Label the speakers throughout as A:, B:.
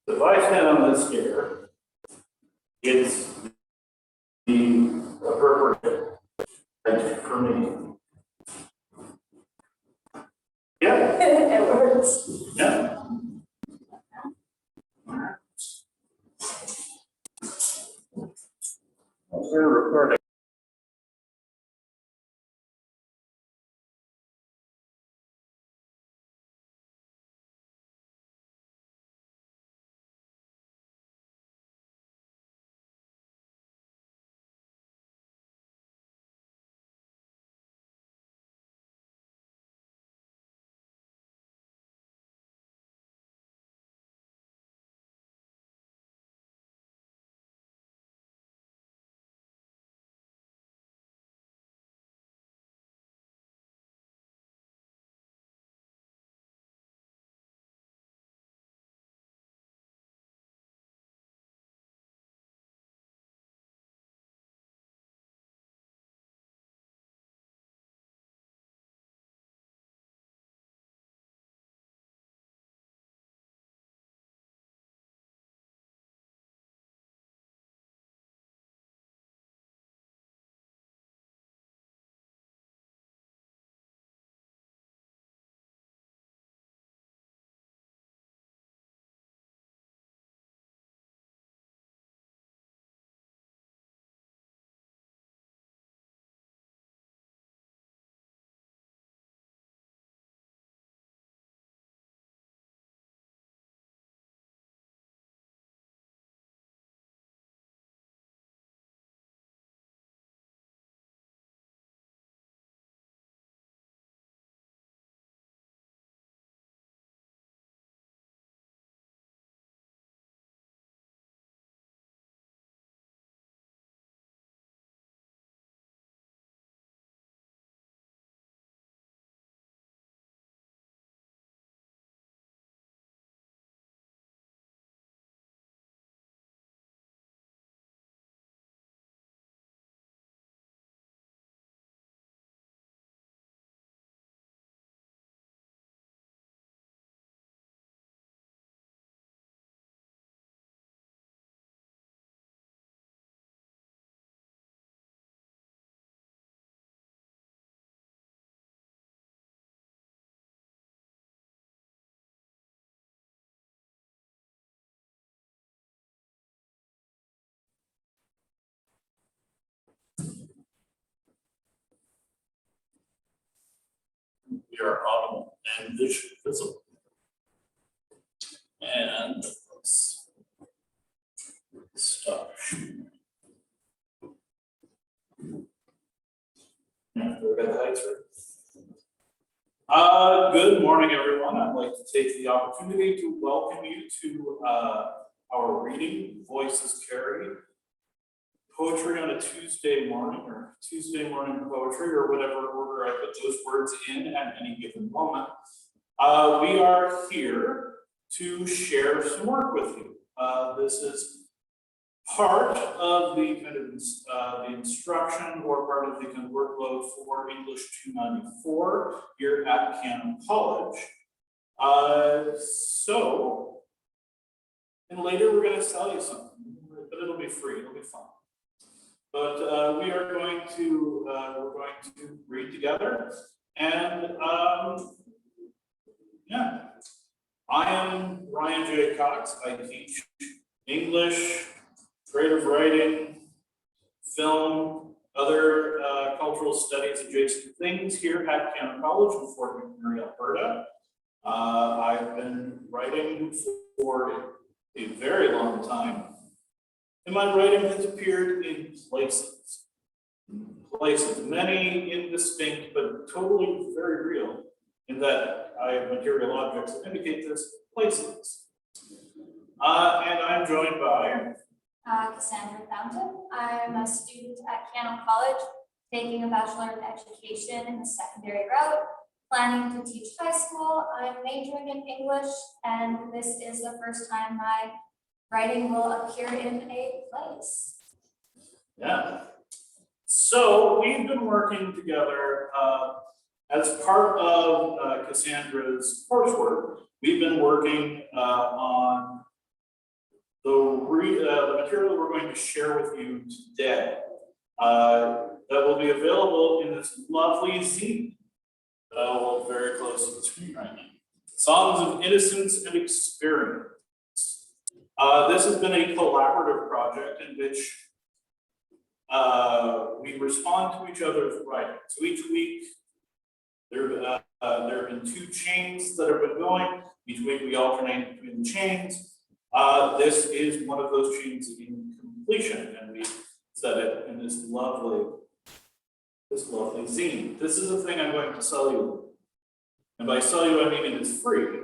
A: If I stand on this stair, it's the appropriate height for me. Yeah.
B: It works.
A: Yeah. We're recording. We are audible and visible. And let's stop. Yeah, we got the heights right. Good morning, everyone. I'd like to take the opportunity to welcome you to our reading, Voices Carry, poetry on a Tuesday morning, or Tuesday morning poetry, or whatever order I put those words in at any given moment. We are here to share some work with you. This is part of the kind of the instruction or part of the kind of workload for English 294 here at Keyano College. And later we're going to sell you something, but it'll be free, it'll be fun. But we are going to we're going to read together, and yeah, I am Ryan J Cox. I teach English, creative writing, film, other cultural studies adjacent things here at Keyano College in Fort McMurray, Alberta. I've been writing for a very long time. And my writing has appeared in places, many indistinct, but totally very real, in that I have material objects that indicate this, places. And I'm joined by
B: Cassandra Fountain. I'm a student at Keyano College, taking a Bachelor of Education in the secondary route, planning to teach high school. I'm majoring in English, and this is the first time my writing will appear in a place.
A: Yeah. So we've been working together as part of Cassandra's coursework. We've been working on The material that we're going to share with you today that will be available in this lovely zine that I'll hold very close to the screen right now. Songs of Innocence and Experience. This has been a collaborative project in which we respond to each other's writing. So each week, there have been 2 chains that have been going. Each week we alternate between the chains. This is one of those chains in completion, and we set it in this lovely zine. This is the thing I'm going to sell you. And by sell you, I mean it is free,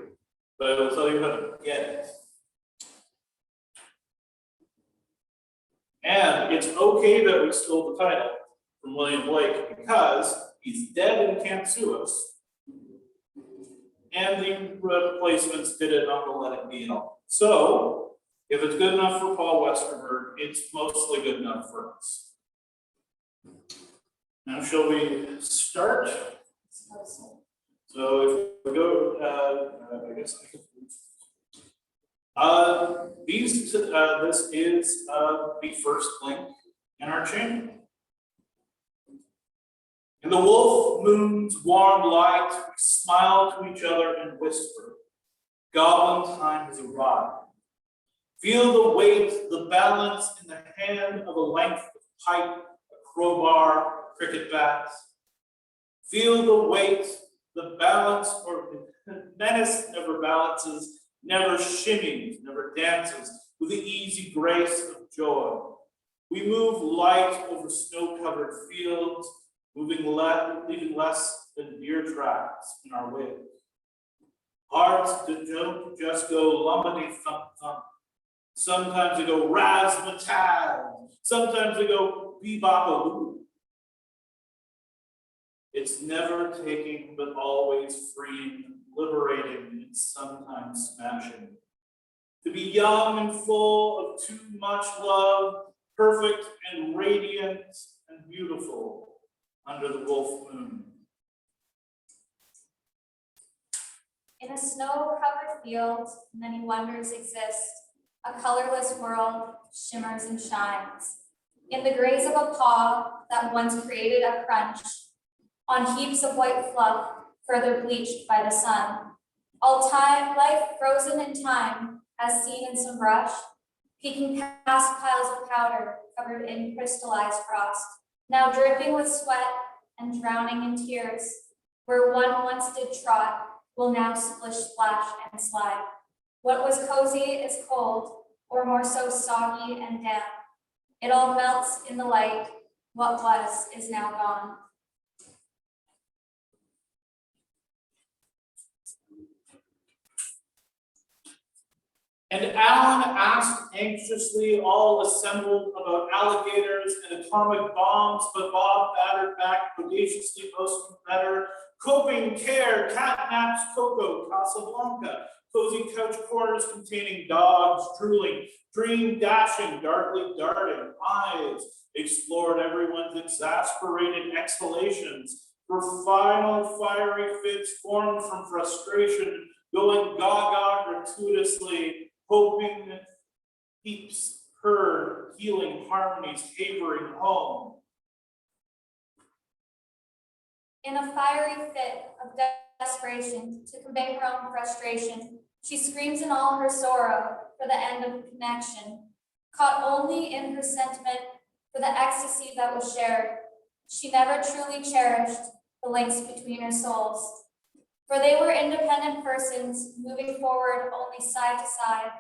A: but I will tell you how to get it. And it's okay that we stole the title from William Blake because he's dead and can't sue us. And the replacements did it not to let it be at all. So, if it's good enough for Paul Westerberg, it's mostly good enough for us. Now, shall we start? So, if we go, I guess I can. This is the first link in our chain. In the wolf moon's warm light, we smile to each other and whisper, goblin time has arrived. Feel the weight, the balance in the hand of a length of pipe, a crowbar, cricket bat. Feel the weight, the balance, or the menace never balances, never shimmies, never dances, with the easy grace of joy. We move light over snow-covered fields, leaving less than deer tracks in our wake. Hearts that don't just go lumpity thump thump. Sometimes they go razzmatazz. Sometimes they go bebop-a-loo. It's never taking, but always freeing, liberating, and sometimes smashing. To be young and full of too much love, perfect and radiant and beautiful under the wolf moon.
B: In a snow-covered field, many wonders exist. A colorless world shimmers and shines. In the graze of a paw that once created a crunch, on heaps of white fluff, further bleached by the sun. All time, life frozen in time, as seen in some brush, peeking past piles of powder covered in crystallized frost, now dripping with sweat and drowning in tears, where one once did trot, will now splish, splash, and slide. What was cozy is cold, or more so soggy and damp. It all melts in the light. What was is now gone.
A: And Alan asked anxiously, all assembled, about alligators and atomic bombs, but Bob battered back, bodaciously boasting better. Coping care, catnaps, Coco, Casablanca, cozy couch corners containing dogs, drooling, dream dashing, darkly darting, eyes, explored everyone's exasperated exhalations, for final fiery fits formed from frustration, going gaga gratuitously, hoping heaps heard, healing harmonies, havering home.
B: In a fiery fit of desperation to convey her own frustration, she screams in all her sorrow for the end of connection, caught only in her sentiment for the ecstasy that was shared. She never truly cherished the links between her souls, for they were independent persons moving forward only side to side.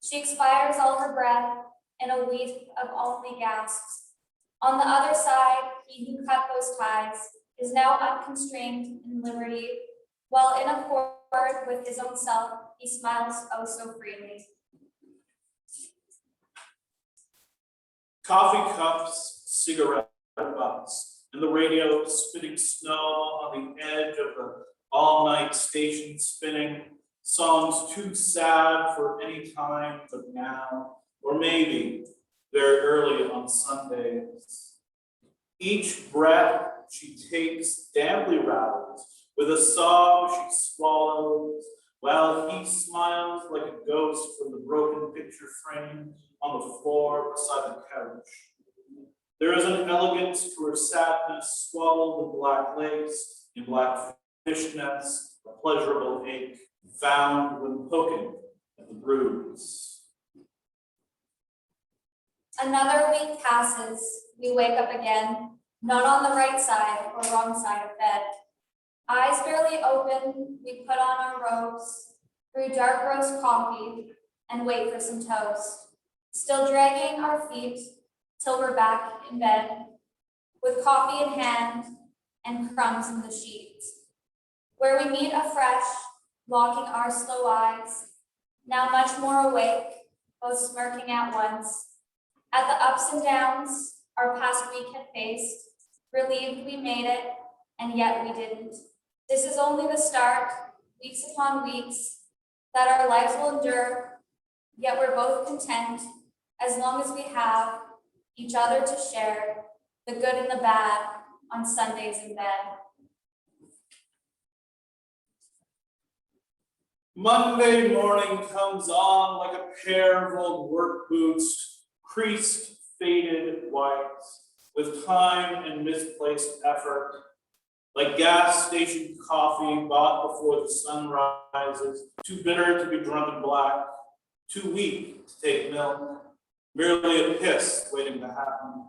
B: She expires all her breath in a weep of only gasps. On the other side, he who cut those ties is now unconstrained in liberty, while in accord with his own self, he smiles oh so freely.
A: Coffee cups, cigarette butts, and the radio spitting snow on the edge of the all-night station spinning, songs too sad for any time but now, or maybe very early on Sundays. Each breath she takes damply rattles, with a sob she swallows, while he smiles like a ghost from the broken picture picture frame on the floor beside the couch. There is an elegance to her sadness, swallowed in black lace, in black fishnets, a pleasurable ache found when poking at the bruise.
B: Another week passes, we wake up again, not on the right side or wrong side of bed. Eyes barely open, we put on our robes, brew dark roast coffee, and wait for some toast. Still dragging our feet till we're back in bed, with coffee in hand and crumbs in the sheets. Where we meet afresh, locking our slow eyes, now much more awake, both smirking at once. At the ups and downs our past week had faced, relieved we made it, and yet we didn't. This is only the start, weeks upon weeks, that our lives will endure, yet we're both content as long as we have each other to share the good and the bad on Sundays in bed.
A: Monday morning comes on like a pair of old work boots, creased, faded whites, with time and misplaced effort, like gas station coffee bought before the sun rises, too bitter to be drunk in black, too weak to take milk, merely a piss waiting to happen.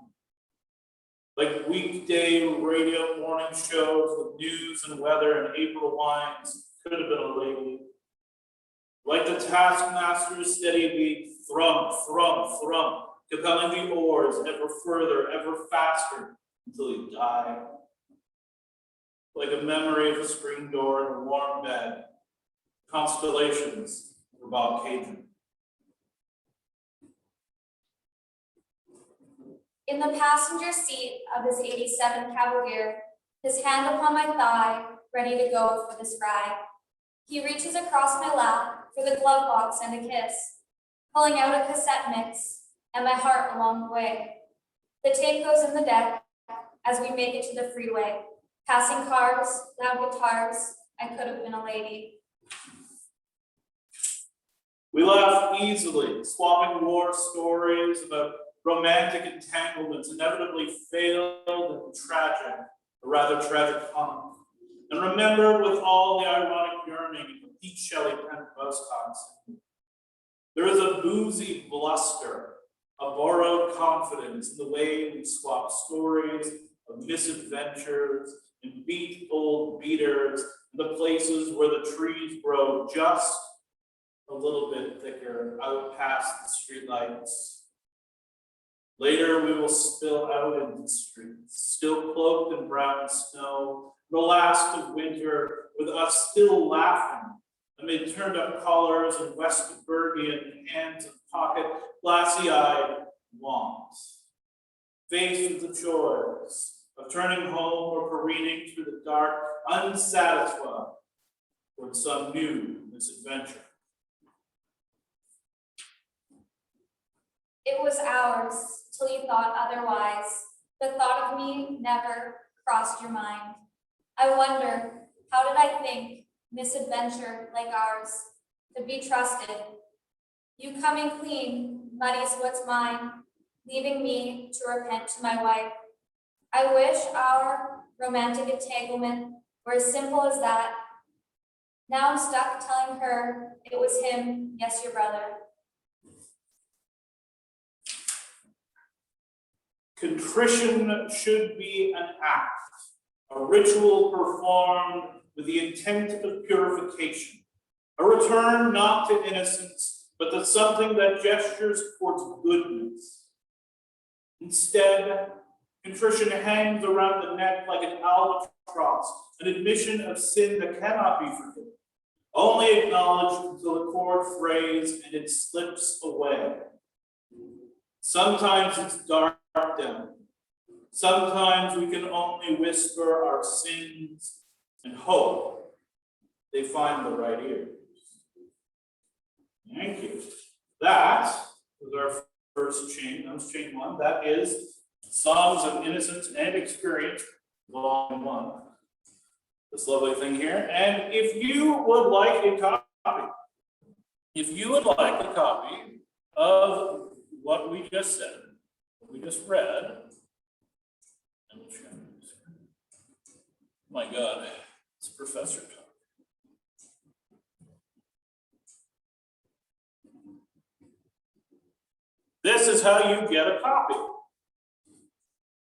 A: Like weekday radio morning shows with news and weather and April wines, could have been a lady. Like the taskmaster's steady beat, thrum, thrum, thrum, compelling the oars ever further, ever faster, until you die. Like a memory of a screen door and a warm bed, constellations for Bob Cajun.
B: In the passenger seat of his '87 Cavalier, his hand upon my thigh, ready to go for this ride. He reaches across my lap for the glove box and a kiss, pulling out a cassette mix and my heart along the way. The tape goes in the deck as we make it to the freeway, passing cars, loud guitars. I could have been a lady.
A: We laugh easily, swapping war stories about romantic entanglements inevitably failed and tragic, or rather tragicomic. And remember with all the ironic yearning of Pete Shelley pen Wisconsin. There is a boozy bluster, a borrowed confidence in the way we swap stories of misadventures and beat old beaters in the places where the trees grow just a little bit thicker out past the streetlights. Later, we will spill out into the streets, still cloaked in brown snow, the last of winter, with us still laughing amid turned-up collars and Westbergian hands in pocket, glassy-eyed wants. Faced with the chores of turning home or careening through the dark, unsatisfied with some new misadventure.
B: It was ours till you thought otherwise. The thought of me never crossed your mind. I wonder, how did I think misadventure like ours could be trusted? You coming clean muddies what's mine, leaving me to repent to my wife. I wish our romantic entanglement were as simple as that. Now I'm stuck telling her it was him, yes, your brother.
A: Contrition should be an act, a ritual performed with the intent of purification, a return not to innocence, but to something that gestures towards goodness. Instead, contrition hangs around the neck like an albatross, an admission of sin that cannot be forgiven, only acknowledged until the cord frays and it slips away. Sometimes it's dark down. Sometimes we can only whisper our sins and hope they find the right ears. Thank you. That was our first chain. That was chain one. That is Songs of Innocence and Experience, volume 1. This lovely thing here. And if you would like a copy, of what we just said, what we just read. And we'll share this. My God, it's Professor talk. This is how you get a copy.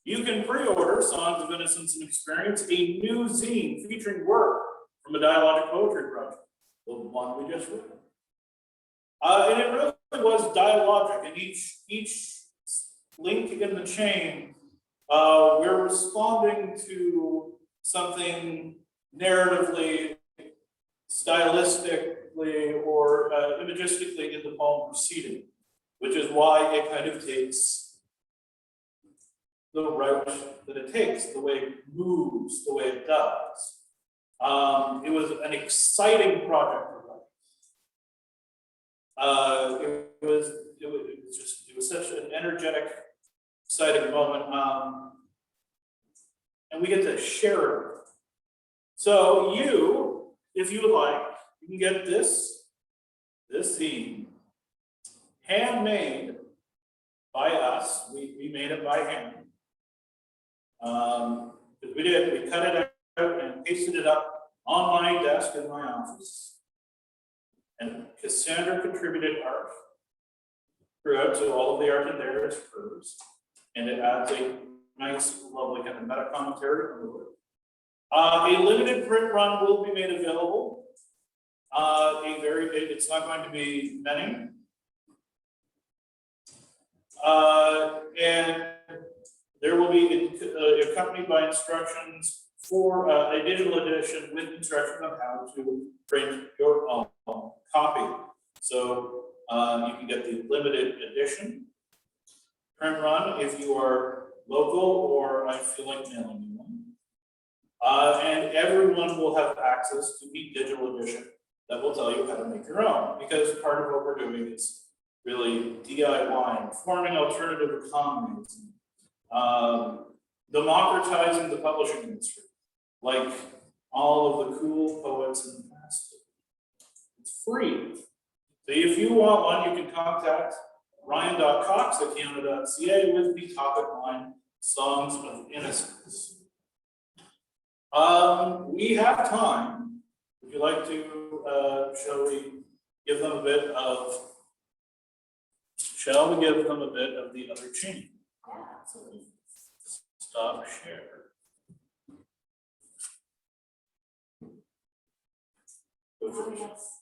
A: You can pre-order Songs of Innocence and Experience, a new zine featuring work from a dialogic poetry project, the one we just read. And it really was dialogic, and each link in the chain, we're responding to something narratively, stylistically, or imagistically in the poem preceding, which is why it kind of takes the route that it takes, the way it moves, the way it does. It was an exciting project for us. It was such an energetic, exciting moment, and we get to share it. So you, if you would like, you can get this zine, handmade by us. We made it by hand. We cut it out and pasted it up on my desk in my office. And Cassandra contributed art throughout, so all of the art in there is hers. And it adds a nice, lovely kind of meta commentary on the work. A limited print run will be made available. It's not going to be many. And there will be accompanied by instructions for a digital edition with instructions on how to print your own copy. So you can get the limited edition print run if you are local, or I feel like mailing you one. And everyone will have access to the digital edition that will tell you how to make your own, because part of what we're doing is really DIY, forming alternative economies, democratizing the publishing industry, like all of the cool poets in the past. It's free. So if you want one, you can contact ryan.cox@keyano.ca with the topic line, Songs of Innocence. We have time. Would you like to, shall we give them a bit of the other chain?
B: Yeah, absolutely.
A: Stop share.
B: Oh, yes.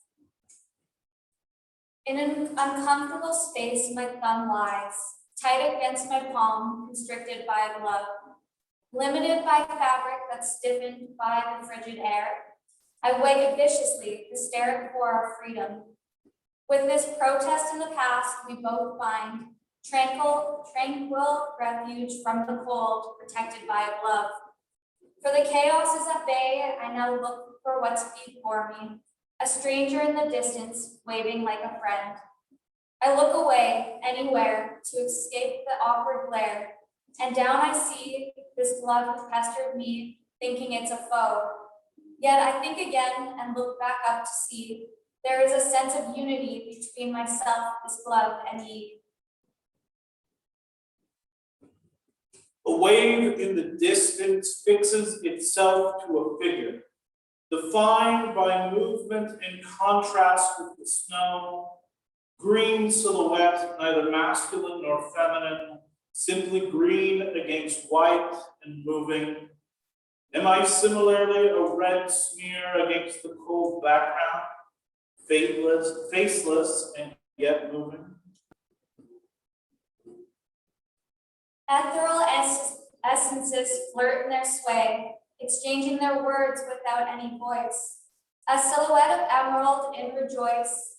B: In an uncomfortable space, my thumb lies, tight against my palm, constricted by a glove, limited by fabric that's stiffened by the frigid air. I wake it viciously, hysteric for our freedom. With this protest in the past, we both find tranquil refuge from the cold, protected by a glove. For the chaos is at bay, I now look for what's before me, a stranger in the distance, waving like a friend. I look away, anywhere, to escape the awkward glare, and down I see this glove has pestered me, thinking it's a foe. Yet I think again and look back up to see there is a sense of unity between myself, this glove, and ye.
A: A wave in the distance fixes itself to a figure, defined by movement in contrast with the snow, green silhouette, neither masculine nor feminine, simply green against white and moving. Am I similarly a red smear against the cold background, faceless and yet moving?
B: Ethereal essences flirt in their sway, exchanging their words without any voice. A silhouette of emerald in rejoice.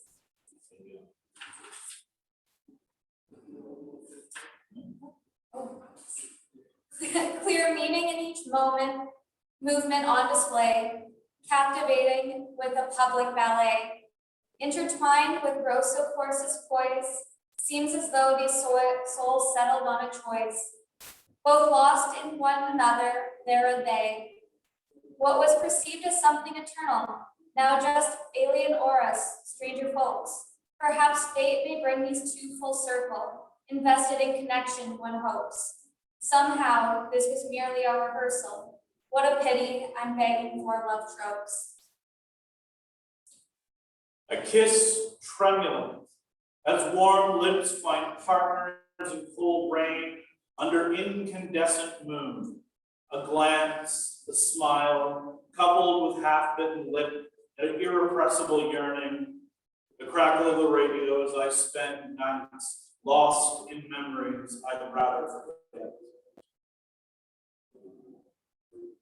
B: Clear meaning in each movement on display, captivating with a public ballet. Intertwined with Rosa Corsa's poise, seems as though these souls settled on a choice. Both lost in one another, there are they. What was perceived as something eternal, now just alien auras, stranger folks. Perhaps fate may bring these two full circle, invested in connection one hopes. Somehow, this was merely a rehearsal. What a pity, I'm begging for love tropes.
A: A kiss tremulous, as warm lips find partners in cold rain under incandescent moon. A glance, a smile, coupled with half-bitten lip, an irrepressible yearning. The crackle of the radio as I spend nights lost in memories I'd rather forget.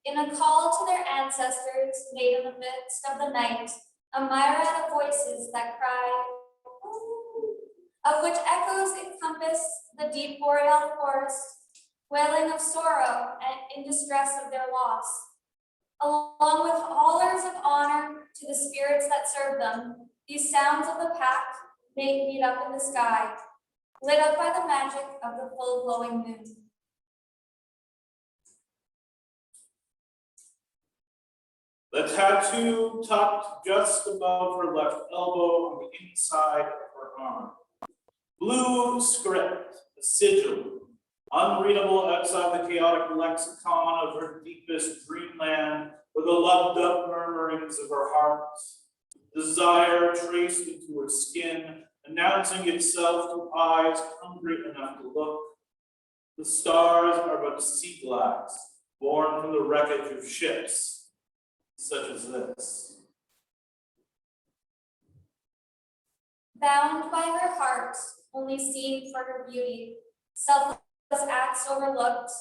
B: In a call to their ancestors made in the midst of the night, a myriad of voices that cry, "Ooh," of which echoes encompass the deep boreal forest, wailing of sorrow and in distress of their loss. Along with haulers of honor to the spirits that serve them, these sounds of the pack may meet up in the sky, lit up by the magic of the full glowing moon.
A: The tattoo tucked just above her left elbow on the inside of her arm. Blue script, a sigil, unreadable outside the chaotic lexicon of her deepest dreamland, or the loved-up murmurings of her heart. Desire traced into her skin, announcing itself to eyes hungry enough to look. The stars are but sea glass, born from the wreckage of ships, such as this.
B: Bound by her heart, only seen for her beauty, selfless acts overlooked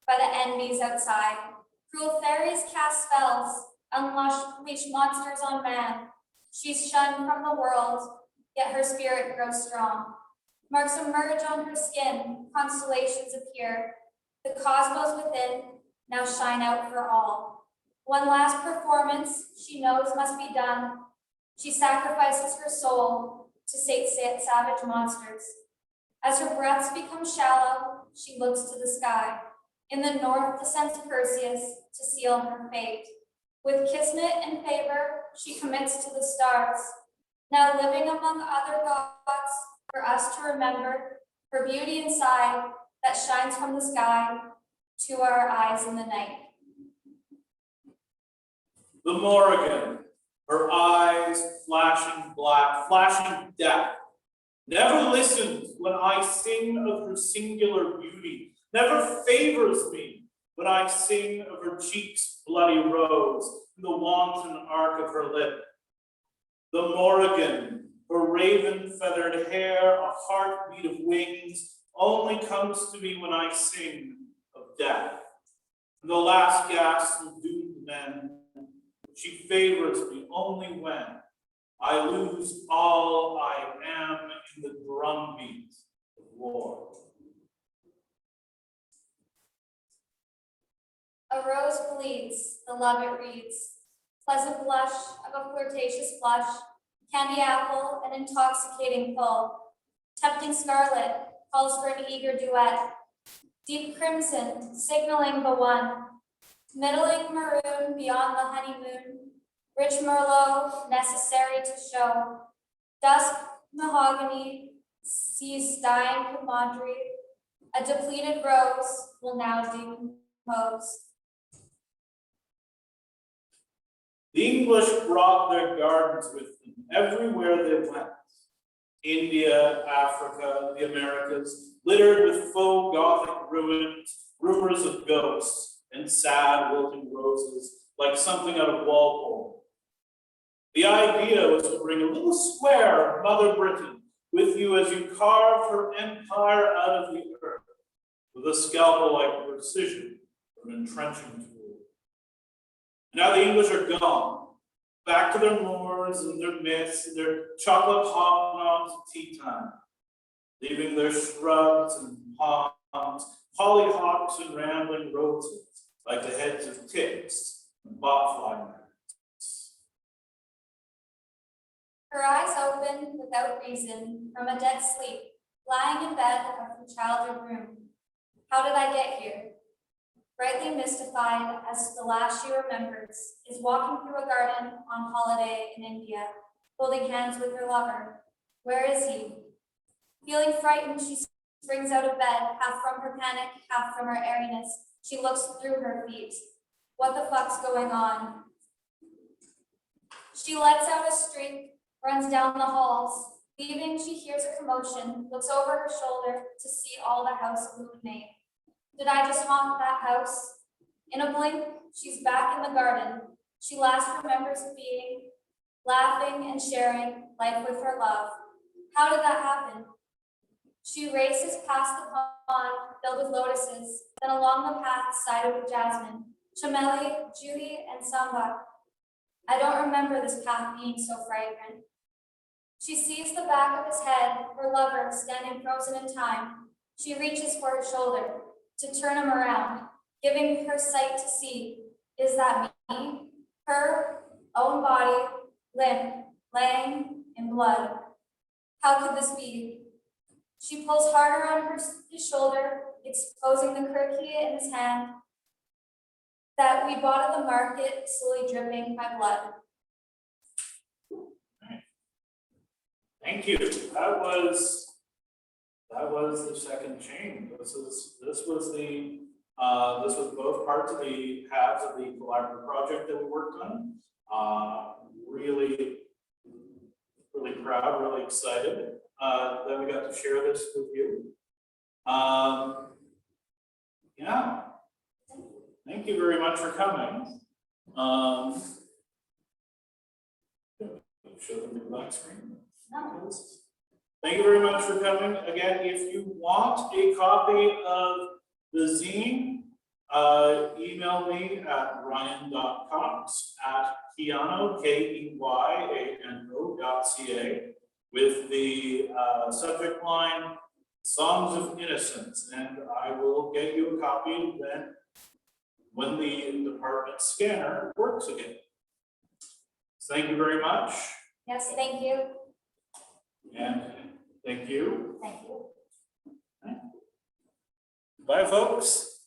B: by the enemies outside. Cruel fairies cast spells, unleash monsters on man. She's shunned from the world, yet her spirit grows strong. Marks emerge on her skin, constellations appear. The cosmos within now shine out for all. One last performance she knows must be done. She sacrifices her soul to sate savage monsters. As her breaths become shallow, she looks to the sky. In the north descends Perseus to seal her fate. With kismet and favor, she commits to the stars. Now living among other gods, for us to remember her beauty inside that shines from the sky to our eyes in the night.
A: The Morrigan, her eyes flashing black, flashing death, never listens when I sing of her singular beauty, never favors me when I sing of her cheeks' bloody rose and the wanton arc of her lip. The Morrigan, her raven-feathered hair, a heartbeat of wings, only comes to me when I sing of death. And the last gasp of doomed men, she favors me only when I lose all I am in the drumbeat of war.
B: A rose bleeds, the love it reads, pleasant blush of a flirtatious flush, candy apple, an intoxicating pull, tempting scarlet calls for an eager duet, deep crimson signaling the one, middling maroon beyond the honeymoon, rich merlot necessary to show, dusk mahogany sees dying commadry, a depleted rose will now decompose.
A: The English brought their gardens with them everywhere they went. India, Africa, the Americas, littered with faux Gothic ruins, rumors of ghosts, and sad wilting roses, like something out of Walpole. The idea was to bring a little square of Mother Britain with you as you carved her empire out of the earth, with a scalpel-like precision of an entrenching tool. Now the English are gone, back to their moors and their myths and their chocolate hobnobs at tea time, leaving their shrubs and palms, hollyhocks and rambling roses, like the heads of ticks and botfly gnats.
B: Her eyes open without reason from a dead sleep, lying in bed of her childhood room. How did I get here? Brightly mystified as the last she remembers is walking through a garden on holiday in India, holding hands with her lover, Where is he? Feeling frightened, she springs out of bed, half from her panic, half from her airiness. She looks through her feet. What the fuck's going on? She lets out a streak, runs down the halls. Leaving, she hears a commotion, looks over her shoulder to see all the house illuminate. Did I just haunt that house? In a blink, she's back in the garden. She last remembers being, laughing and sharing life with her love. How did that happen? She races past the pond filled with lotuses, then along the path sided with jasmine, chameli, Judy, and samba. I don't remember this path being so fragrant. She sees the back of his head, her lover standing frozen in time. She reaches for his shoulder to turn him around, giving her sight to see. Is that me? Her own body, limp, laying in blood. How could this be? She pulls harder on his shoulder, exposing the curkey in his hand that we bought at the market, slowly dripping my blood.
A: Thank you. That was the second chain. This was both parts of the halves of the collaborative project that we worked on. Really proud, really excited that we got to share this with you. Yeah. Thank you very much for coming. Show them the black screen.
B: No.
A: Thank you very much for coming. Again, if you want a copy of the zine, email me at ryan.cox@Keyano, KEYANO.ca with the subject line, Songs of Innocence, and I will get you a copy then when the department scanner works again. So thank you very much.
B: Yes, thank you.
A: And thank you.
B: Thank you.
A: Bye, folks.